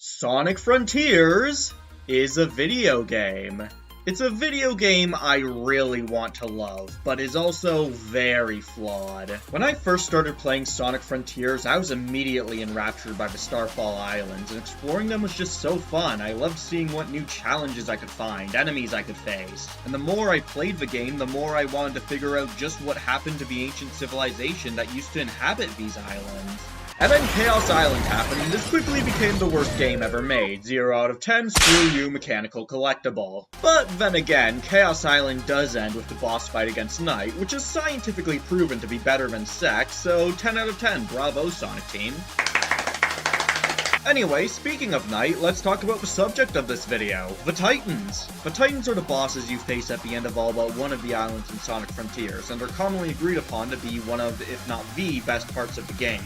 Sonic Frontiers is a video game. It's a video game I really want to love, but is also very flawed. When I first started playing Sonic Frontiers, I was immediately enraptured by the Starfall Islands, and exploring them was just so fun. I loved seeing what new challenges I could find, enemies I could face. And the more I played the game, the more I wanted to figure out just what happened to the ancient civilization that used to inhabit these islands. And then Chaos Island happened, and this quickly became the worst game ever made. 0 out of 10, screw you, mechanical collectible. But then again, Chaos Island does end with the boss fight against Night, which is scientifically proven to be better than sex, so 10 out of 10, bravo Sonic Team. Anyway, speaking of Night, let's talk about the subject of this video, the Titans. The Titans are the bosses you face at the end of all but one of the islands in Sonic Frontiers, and are commonly agreed upon to be one of, if not the, best parts of the game.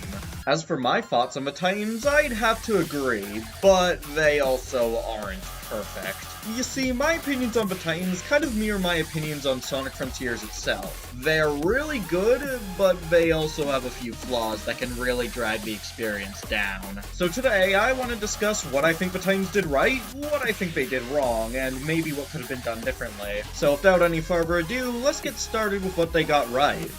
As for my thoughts on the Titans, I'd have to agree, but they also aren't perfect. You see, my opinions on the Titans kind of mirror my opinions on Sonic Frontiers itself. They're really good, but they also have a few flaws that can really drag the experience down. So today, I want to discuss what I think the Titans did right, what I think they did wrong, and maybe what could have been done differently. So without any further ado, let's get started with what they got right.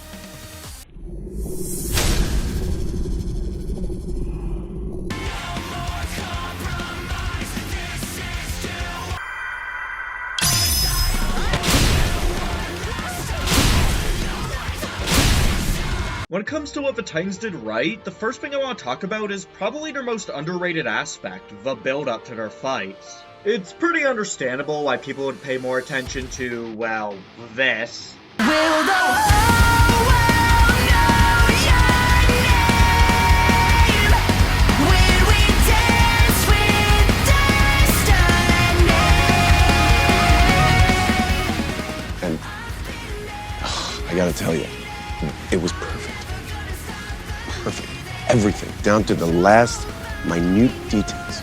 When it comes to what the Titans did right, the first thing I want to talk about is probably their most underrated aspect, the build-up to their fights. It's pretty understandable why people would pay more attention to, well, this. Will the whole world know your name? When we dance with destiny. And I gotta tell you, it was perfect. Perfect. Everything, down to the last minute details.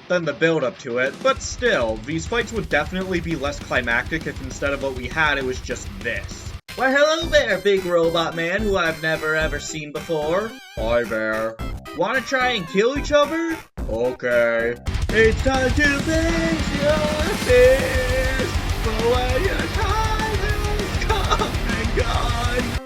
Then the build-up to it, but still, these fights would definitely be less climactic if instead of what we had, it was just this. Why hello there, big robot man who I've never ever seen before. Hi there. Wanna try and kill each other? Okay. It's time to face your fears, for when your time has come and gone.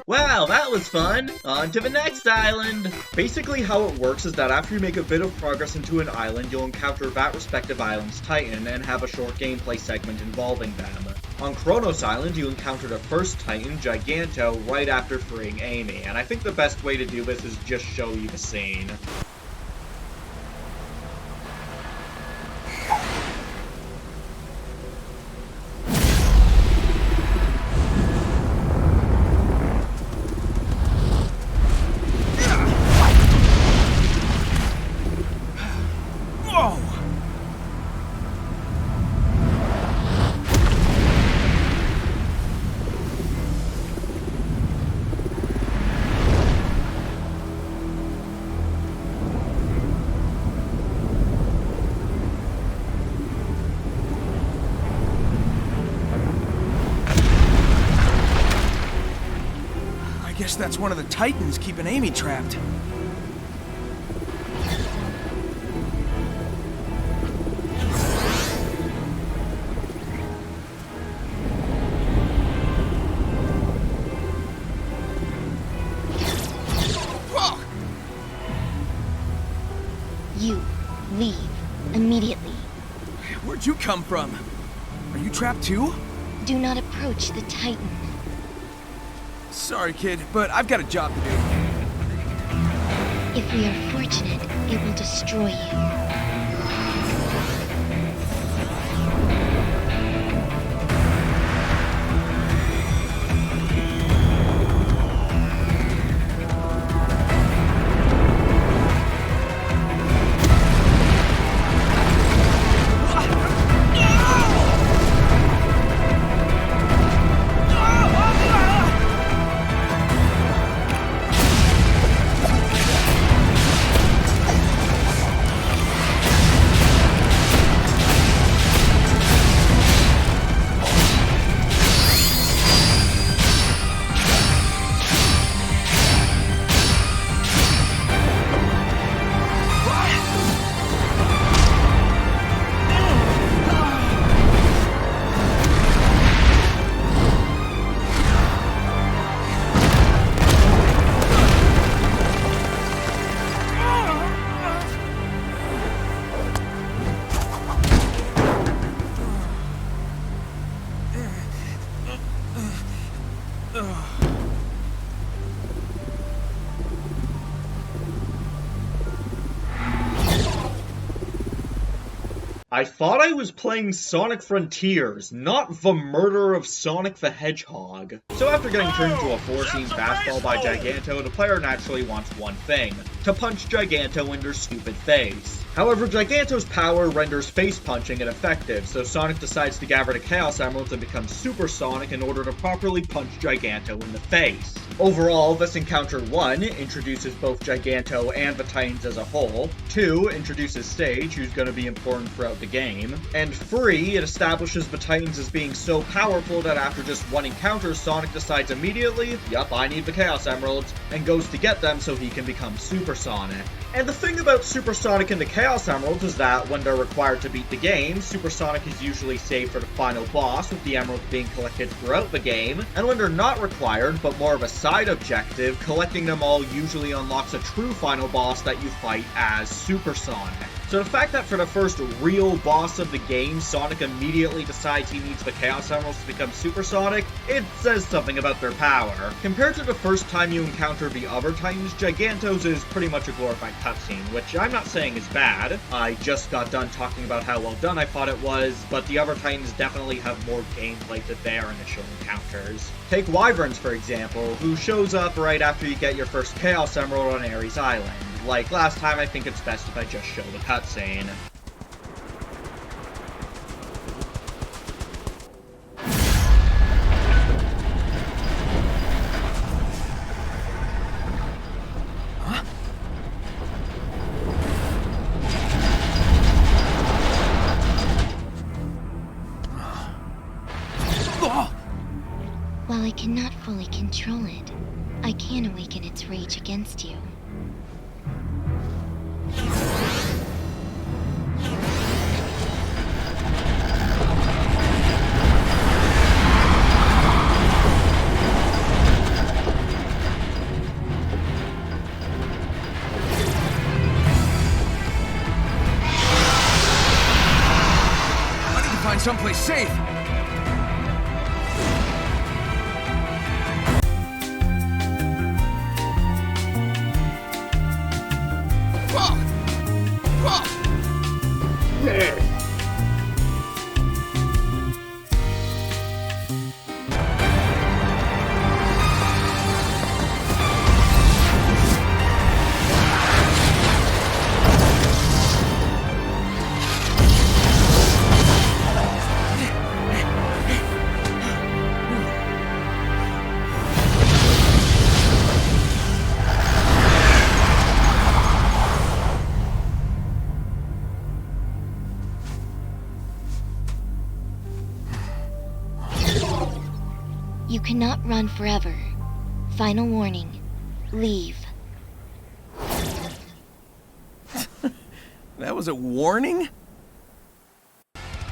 Wow, that was fun! On to the next island! Basically how it works is that after you make a bit of progress into an island, you'll encounter that respective island's Titan and have a short gameplay segment involving them. On Kronos Island, you encounter the first Titan, Giganto, right after freeing Amy, and I think the best way to do this is just show you the scene. I guess that's one of the Titans keeping Amy trapped. You leave immediately. Where'd you come from? Are you trapped too? Do not approach the Titan. Sorry, kid, but I've got a job to do. If we are fortunate, it will destroy you. I thought I was playing Sonic Frontiers, not the murder of Sonic the Hedgehog. So after getting turned into a four-seam fastball by Giganto, the player naturally wants one thing: to punch Giganto in their stupid face. However, Giganto's power renders face punching ineffective, so Sonic decides to gather the Chaos Emeralds and become Super Sonic in order to properly punch Giganto in the face. Overall, this encounter 1 introduces both Giganto and the Titans as a whole, 2 introduces Sage, who's going to be important throughout the game, and 3 it establishes the Titans as being so powerful that after just one encounter, Sonic decides immediately, yup, I need the Chaos Emeralds, and goes to get them so he can become Super Sonic. And the thing about Super Sonic and the Chaos Emeralds is that when they're required to beat the game, Super Sonic is usually saved for the final boss, with the emeralds being collected throughout the game, and when they're not required, but more of a side objective, collecting them all usually unlocks a true final boss that you fight as Super Sonic. So the fact that for the first real boss of the game, Sonic immediately decides he needs the Chaos Emeralds to become Super Sonic, it says something about their power. Compared to the first time you encounter the other Titans, Giganto's is pretty much a glorified cutscene, which I'm not saying is bad. I just got done talking about how well done I thought it was, but the other Titans definitely have more gameplay to their initial encounters. Take Wyverns, for example, who shows up right after you get your first Chaos Emerald on Ares Island. Like last time, I think it's best if I just show the cutscene. While I cannot fully control it, I can awaken its rage against you. I need to find someplace safe. You cannot run forever. Final warning. Leave. That was a warning?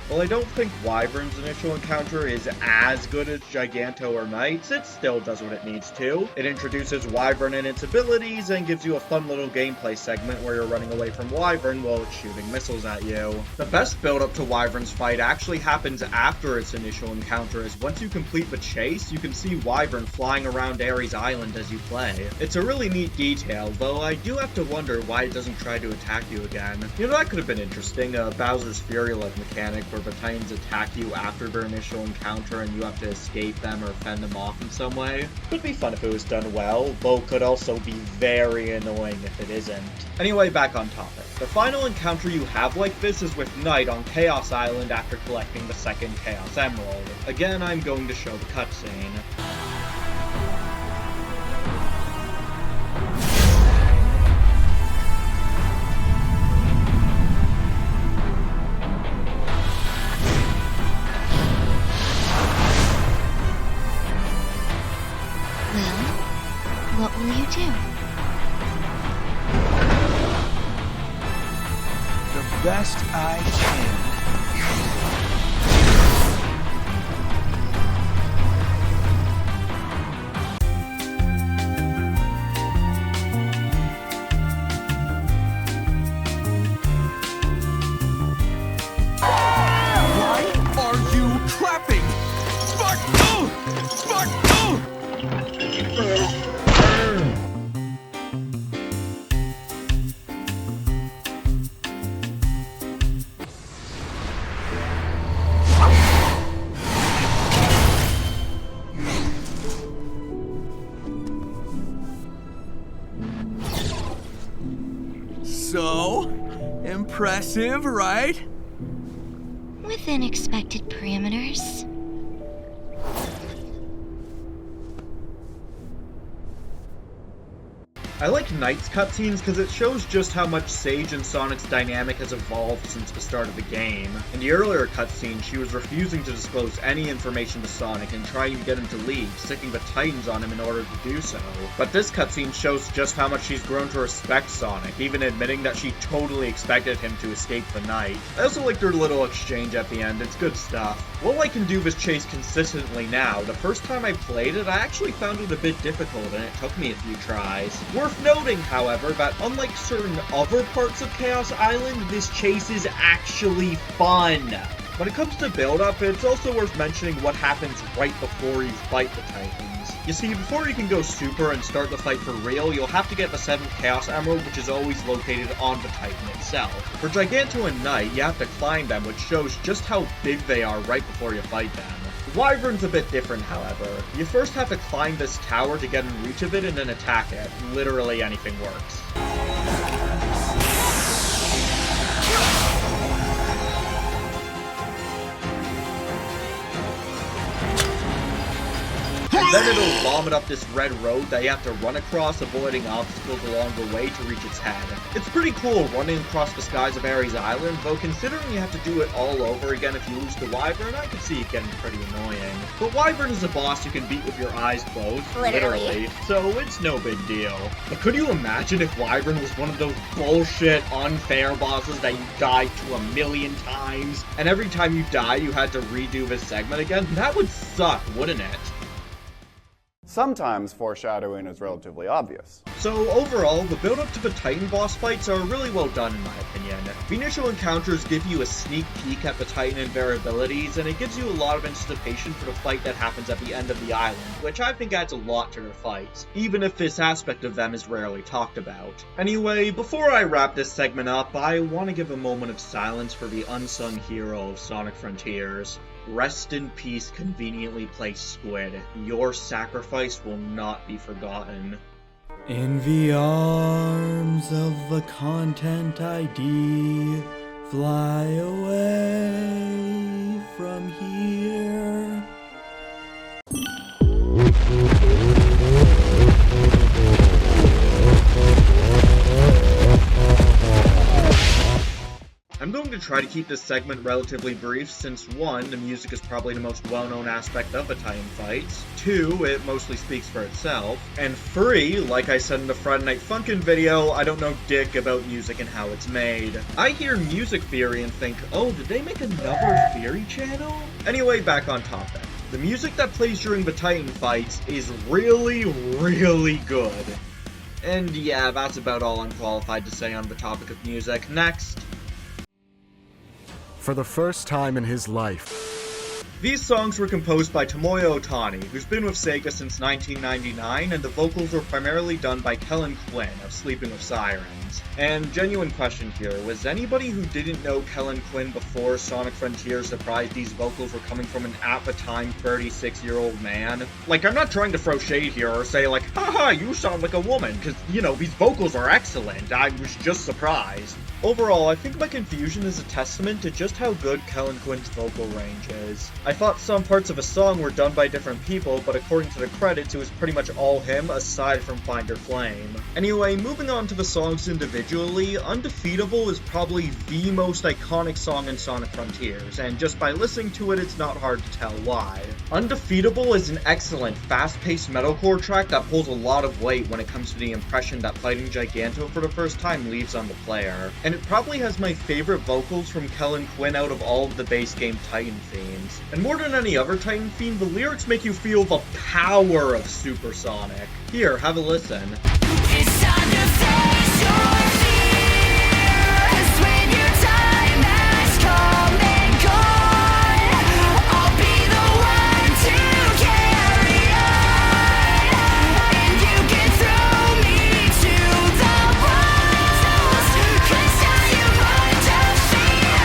While I don't think Wyvern's initial encounter is as good as Giganto or Knights, it still does what it needs to. It introduces Wyvern and its abilities, and gives you a fun little gameplay segment where you're running away from Wyvern while it's shooting missiles at you. The best build-up to Wyvern's fight actually happens after its initial encounter, as once you complete the chase, you can see Wyvern flying around Ares Island as you play. It's a really neat detail, though I do have to wonder why it doesn't try to attack you again. You know, that could have been interesting, a Bowser's Fury-like mechanic where the Titans attack you after their initial encounter and you have to escape them or fend them off in some way. Could be fun if it was done well, though could also be very annoying if it isn't. Anyway, back on topic. The final encounter you have like this is with Knight on Chaos Island after collecting the second Chaos Emerald. Again, I'm going to show the cutscene. What will you do? The best I can. Why are you clapping? Fuck! Fuck! So, impressive, right? Within expected parameters. I like Knight's cutscenes because it shows just how much Sage and Sonic's dynamic has evolved since the start of the game. In the earlier cutscene, she was refusing to disclose any information to Sonic and trying to get him to leave, sticking the Titans on him in order to do so. But this cutscene shows just how much she's grown to respect Sonic, even admitting that she totally expected him to escape the night. I also liked her little exchange at the end, it's good stuff. While I can do this chase consistently now, the first time I played it, I actually found it a bit difficult and it took me a few tries. Worth noting, however, that unlike certain other parts of Chaos Island, this chase is actually fun. When it comes to build-up, it's also worth mentioning what happens right before you fight the Titans. You see, before you can go super and start the fight for real, you'll have to get the 7th Chaos Emerald, which is always located on the Titan itself. For Giganto and Knight, you have to climb them, which shows just how big they are right before you fight them. Wyvern's a bit different, however. You first have to climb this tower to get in reach of it and then attack it. Literally anything works. Then it'll vomit up this red road that you have to run across, avoiding obstacles along the way to reach its head. It's pretty cool running across the skies of Ares Island, though considering you have to do it all over again if you lose the Wyvern, I can see it getting pretty annoying. But Wyvern is a boss you can beat with your eyes closed, literally, so it's no big deal. But could you imagine if Wyvern was one of those bullshit, unfair bosses that you died to 1,000,000 times, and every time you die you had to redo this segment again? That would suck, wouldn't it? Sometimes foreshadowing is relatively obvious. So overall, the build-up to the Titan boss fights are really well done in my opinion. The initial encounters give you a sneak peek at the Titan and their abilities, and it gives you a lot of anticipation for the fight that happens at the end of the island, which I think adds a lot to their fights, even if this aspect of them is rarely talked about. Anyway, before I wrap this segment up, I want to give a moment of silence for the unsung hero of Sonic Frontiers. Rest in peace, conveniently placed Squid. Your sacrifice will not be forgotten. In the arms of the content ID, fly away from here. I'm going to try to keep this segment relatively brief since 1, the music is probably the most well-known aspect of the Titan fights, 2, it mostly speaks for itself, and 3, like I said in the Friday Night Funkin' video, I don't know dick about music and how it's made. I hear music theory and think, oh, did they make another theory channel? Anyway, back on topic. The music that plays during the Titan fights is really, really good. And yeah, that's about all I'm qualified to say on the topic of music. Next. For the first time in his life. These songs were composed by Tomoya Otani, who's been with Sega since 1999, and the vocals were primarily done by Kellen Quinn of Sleeping with Sirens. And genuine question here, was anybody who didn't know Kellen Quinn before Sonic Frontiers surprised these vocals were coming from an at the time 36-year-old man? Like, I'm not trying to throw shade here or say like, haha, you sound like a woman, because, you know, these vocals are excellent, I was just surprised. Overall, I think my confusion is a testament to just how good Kellen Quinn's vocal range is. I thought some parts of a song were done by different people, but according to the credits, it was pretty much all him, aside from Find Your Flame. Anyway, moving on to the songs individually, Undefeatable is probably the most iconic song in Sonic Frontiers, and just by listening to it, it's not hard to tell why. Undefeatable is an excellent, fast-paced metalcore track that pulls a lot of weight when it comes to the impression that fighting Giganto for the first time leaves on the player. And it probably has my favorite vocals from Kellen Quinn out of all of the base game Titan themes. And more than any other Titan theme, the lyrics make you feel the power of Super Sonic. Here, have a listen. It's time to face your fears when your time has come and gone. I'll be the one to carry on, and you can throw me to the wolves, 'cause I am undefeatable.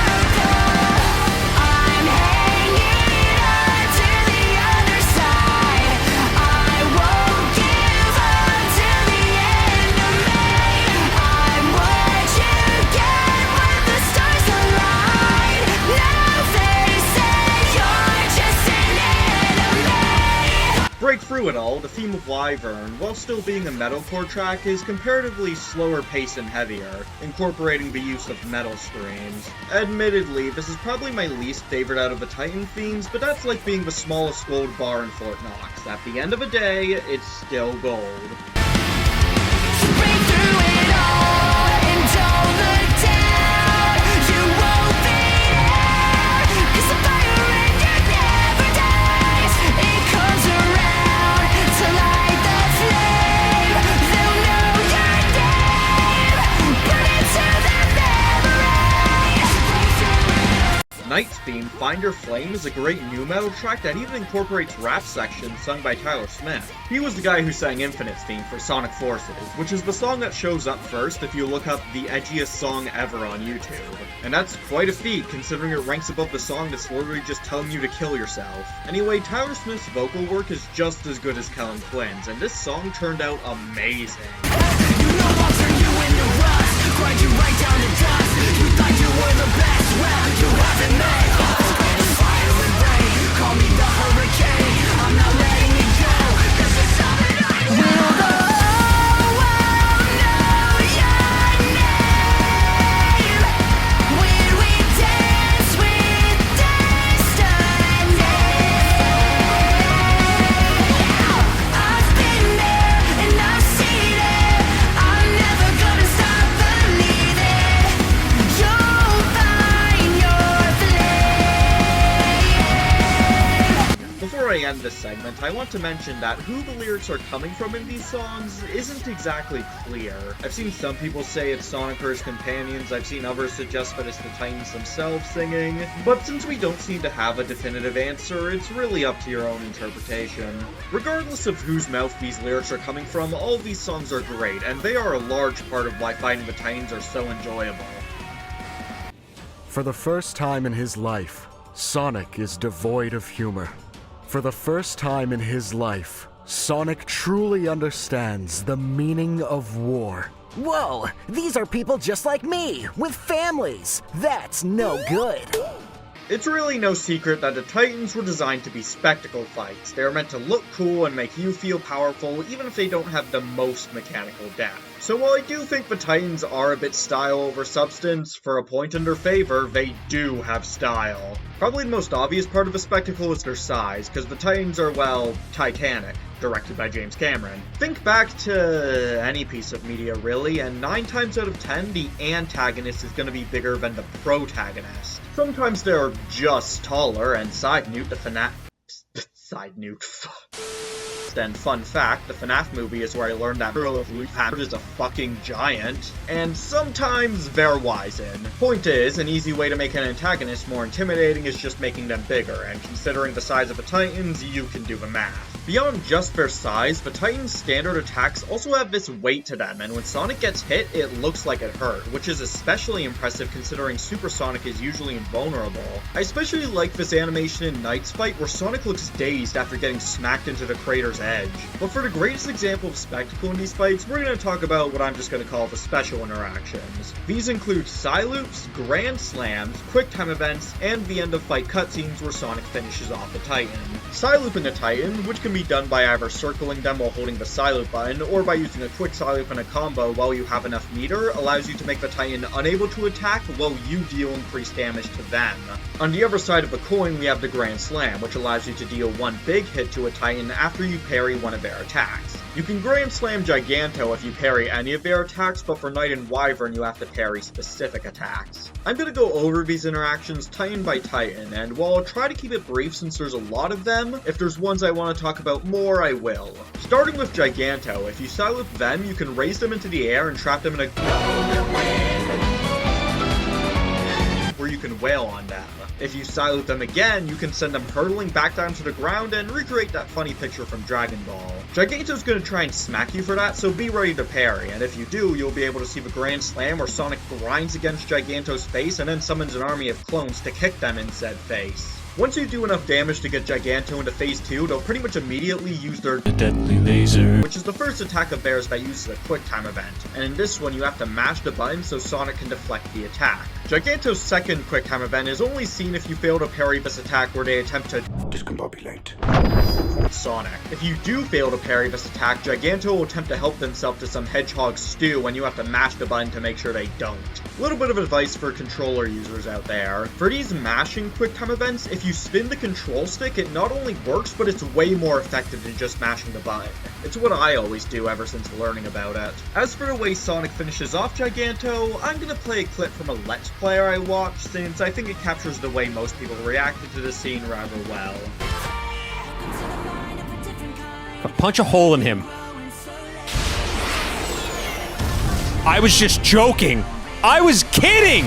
I'm hanging on to the other side. I won't give up till the end of me. I'm theme of Wyvern, while still being a metalcore track, is comparatively slower paced and heavier, incorporating the use of metal screams. Admittedly, this is probably my least favorite out of the Titan themes, but that's like being the smallest gold bar in Fort Knox. At the end of the day, it's still gold. Break through it all and don't look down. You won't fade out. 'Cause the fire in you never dies. It comes around to light the flame. They'll know your name. Burn it to their memories. Knight's theme, Find Your Flame, is a great nu metal track that even incorporates rap sections sung by Tyler Smith. He was the guy who sang Infinite's theme for Sonic Forces, which is the song that shows up first if you look up the edgiest song ever on YouTube. And that's quite a feat, considering it ranks above the song that's literally just telling you to kill yourself. Anyway, Tyler Smith's vocal work is just as good as Kellen Quinn's, and this song turned out amazing. You know I'll turn you into rust. Grind you right down to dust. You thought you were the best. Well, you haven't met us. The fire and rain. Call me the hurricane. I'm not letting you go. This is something I know. Will the whole world know your name? When we dance with destiny. I've been there and I've seen it. I'm never gonna stop believing. You'll find your flame. Before I end this segment, I want to mention that who the lyrics are coming from in these songs isn't exactly clear. I've seen some people say it's Sonic or his companions, I've seen others suggest that it's the Titans themselves singing, but since we don't seem to have a definitive answer, it's really up to your own interpretation. Regardless of whose mouth these lyrics are coming from, all of these songs are great, and they are a large part of why fighting the Titans are so enjoyable. For the first time in his life, Sonic is devoid of humor. For the first time in his life, Sonic truly understands the meaning of war. Whoa, these are people just like me, with families. That's no good. It's really no secret that the Titans were designed to be spectacle fights. They are meant to look cool and make you feel powerful, even if they don't have the most mechanical depth. So while I do think the Titans are a bit style over substance, for a point in their favor, they do have style. Probably the most obvious part of a spectacle is their size, because the Titans are, well, Titanic, directed by James Cameron. Think back to any piece of media, really, and 9 times out of 10, the antagonist is going to be bigger than the protagonist. Sometimes they're just taller, and side note, And fun fact, the FNAF movie is where I learned that Earl of Luthhammond is a fucking giant. And sometimes they're wizened. Point is, an easy way to make an antagonist more intimidating is just making them bigger, and considering the size of the Titans, you can do the math. Beyond just their size, the Titans' standard attacks also have this weight to them, and when Sonic gets hit, it looks like it hurt, which is especially impressive considering Super Sonic is usually invulnerable. I especially like this animation in Knight's fight where Sonic looks dazed after getting smacked into the crater's edge. But for the greatest example of spectacle in these fights, we're going to talk about what I'm just going to call the special interactions. These include Psyloops, Grand Slams, Quick Time events, and the end of fight cutscenes where Sonic finishes off the Titan. Psylooping a Titan, which can be done by either circling them while holding the Psyloop button, or by using a quick Psyloop and a combo while you have enough meter, allows you to make the Titan unable to attack while you deal increased damage to them. On the other side of the coin, we have the Grand Slam, which allows you to deal one big hit to a Titan after you parry one of their attacks. You can Grand Slam Giganto if you parry any of their attacks, but for Knight and Wyvern you have to parry specific attacks. I'm going to go over these interactions Titan by Titan, and while I'll try to keep it brief since there's a lot of them, if there's ones I want to talk about more, I will. Starting with Giganto, if you Psyloop them, you can raise them into the air and trap them in a where you can wail on them. If you Psyloop them again, you can send them hurtling back down to the ground and recreate that funny picture from Dragon Ball. Giganto's gonna try and smack you for that, so be ready to parry, and if you do, you'll be able to see the Grand Slam where Sonic grinds against Giganto's face and then summons an army of clones to kick them in said face. Once you do enough damage to get Giganto into phase 2, they'll pretty much immediately use their Deadly laser. which is the first attack of theirs that uses a quick time event, and in this one you have to mash the button so Sonic can deflect the attack. Giganto's second quick time event is only seen if you fail to parry this attack where they attempt to Discombobulate. Sonic. If you do fail to parry this attack, Giganto will attempt to help themselves to some hedgehog stew and you have to mash the button to make sure they don't. A little bit of advice for controller users out there. For these mashing quick time events, if you spin the control stick, it not only works, but it's way more effective than just mashing the button. It's what I always do ever since learning about it. As for the way Sonic finishes off Giganto, I'm gonna play a clip from a Let's Player I watched since I think it captures the way most people reacted to the scene rather well. Punch a hole in him. I was just joking. I was kidding!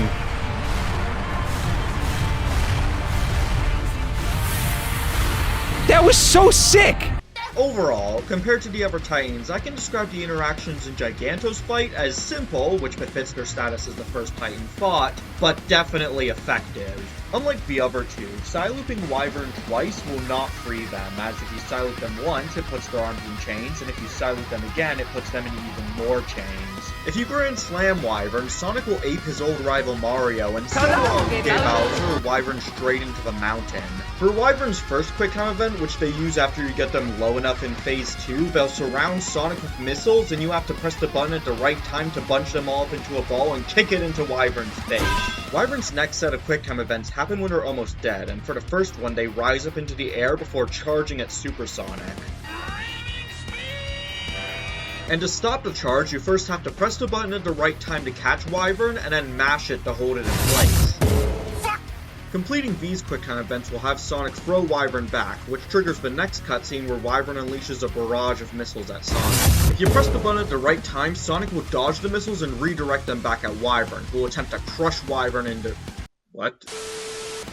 That was so sick! Overall, compared to the other Titans, I can describe the interactions in Giganto's fight as simple, which befits their status as the first Titan fought, but definitely effective. Unlike the other two, Psylooping Wyvern twice will not free them, as if you Psyloop them once, it puts their arms in chains, and if you Psyloop them again, it puts them in even more chains. If you Grand Slam Wyvern, Sonic will ape his old rival Mario and send Bowser Wyvern straight into the mountain. For Wyvern's first quick time event, which they use after you get them low enough in phase 2, they'll surround Sonic with missiles and you have to press the button at the right time to bunch them all up into a ball and kick it into Wyvern's face. Wyvern's next set of quick time events happen when they're almost dead, and for the first one they rise up into the air before charging at Supersonic. And to stop the charge, you first have to press the button at the right time to catch Wyvern, and then mash it to hold it in place. Completing these quick time events will have Sonic throw Wyvern back, which triggers the next cutscene where Wyvern unleashes a barrage of missiles at Sonic. If you press the button at the right time, Sonic will dodge the missiles and redirect them back at Wyvern, who will attempt to crush Wyvern into...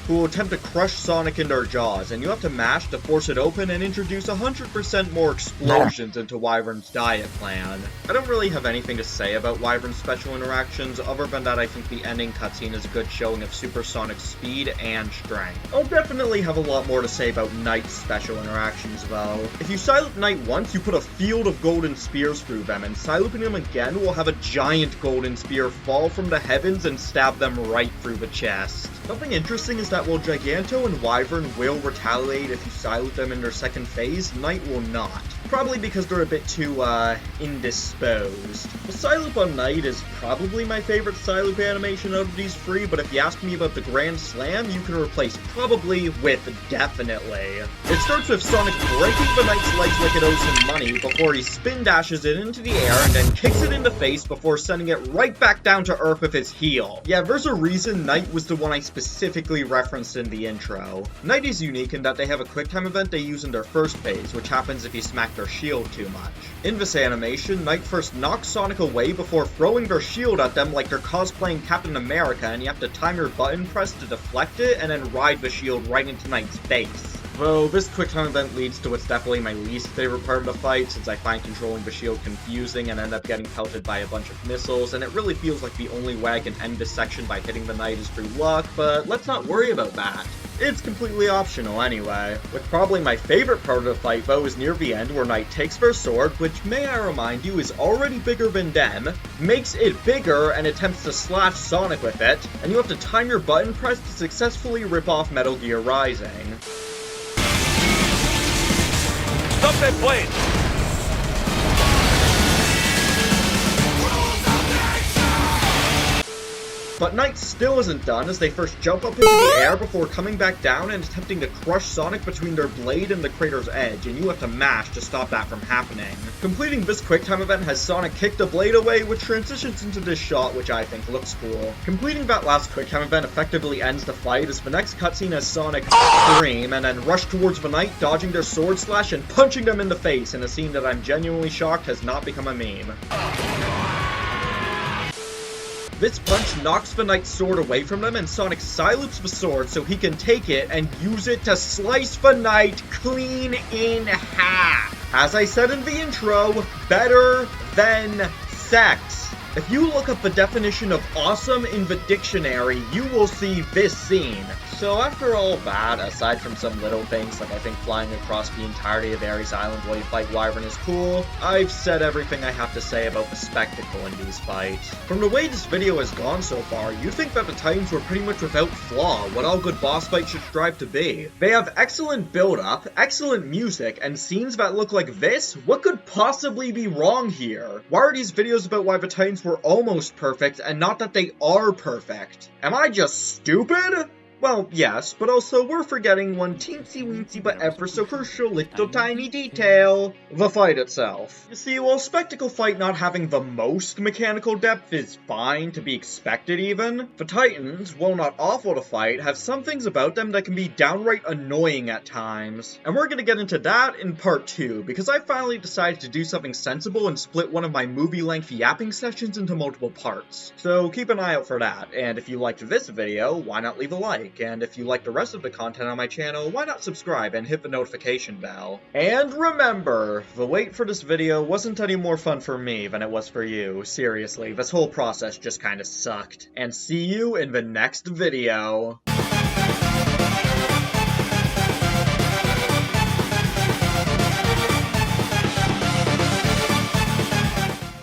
who will attempt to crush Sonic in their jaws, and you have to mash to force it open and introduce 100% more explosions into Wyvern's diet plan. I don't really have anything to say about Wyvern's special interactions, other than that I think the ending cutscene is a good showing of Supersonic's speed and strength. I'll definitely have a lot more to say about Knight's special interactions though. If you Psyloop Knight once, you put a field of golden spears through them, and Psylooping them again will have a giant golden spear fall from the heavens and stab them right through the chest. Something interesting is that while Giganto and Wyvern will retaliate if you Psyloop them in their second phase, Knight will not. Probably because they're a bit too, indisposed. The Psyloop on Knight is probably my favorite Psyloop animation out of these three, but if you ask me about the Grand Slam, you can replace probably with definitely. It starts with Sonic breaking the Knight's legs like it owes him money before he spin dashes it into the air and then kicks it in the face before sending it right back down to Earth with his heel. Yeah, there's a reason Knight was the one I specifically referenced in the intro. Knight is unique in that they have a quick time event they use in their first phase, which happens if you smack their shield too much. In this animation, Knight first knocks Sonic away before throwing their shield at them like they're cosplaying Captain America, and you have to time your button press to deflect it and then ride the shield right into Knight's face. Though this quick time event leads to what's definitely my least favorite part of the fight, since I find controlling the shield confusing and end up getting pelted by a bunch of missiles, and it really feels like the only way I can end this section by hitting the Knight is through luck, but let's not worry about that. It's completely optional anyway. With probably my favorite part of the fight though is near the end where Knight takes their sword, which may I remind you is already bigger than them, makes it bigger and attempts to slash Sonic with it, and you have to time your button press to successfully rip off Metal Gear Rising. Stop that blade! But Knight still isn't done, as they first jump up into the air before coming back down and attempting to crush Sonic between their blade and the crater's edge, and you have to mash to stop that from happening. Completing this quick time event has Sonic kick the blade away, which transitions into this shot, which I think looks cool. Completing that last quick time event effectively ends the fight, as the next cutscene has Sonic scream and then rush towards the Knight, dodging their sword slash and punching them in the face in a scene that I'm genuinely shocked has not become a meme. This punch knocks the Knight's sword away from them, and Sonic Psyloops the sword so he can take it and use it to slice the Knight clean in half. As I said in the intro, better than sex. If you look up the definition of awesome in the dictionary, you will see this scene. So after all that, aside from some little things like I think flying across the entirety of Ares Island while you fight Wyvern is cool, I've said everything I have to say about the spectacle in these fights. From the way this video has gone so far, you'd think that the Titans were pretty much without flaw, what all good boss fights should strive to be. They have excellent build-up, excellent music, and scenes that look like this. What could possibly be wrong here? Why are these videos about why the Titans were almost perfect and not that they are perfect? Am I just stupid? Well, yes, but also we're forgetting one teensy-weensy but ever so crucial little tiny detail. The fight itself. You see, while Spectacle Fight not having the most mechanical depth is fine, to be expected even, the Titans, while not awful to fight, have some things about them that can be downright annoying at times. And we're gonna get into that in part 2, because I finally decided to do something sensible and split one of my movie-length yapping sessions into multiple parts. So keep an eye out for that, and if you liked this video, why not leave a like? And if you like the rest of the content on my channel, why not subscribe and hit the notification bell? And remember, the wait for this video wasn't any more fun for me than it was for you. Seriously, this whole process just kinda sucked. And see you in the next video.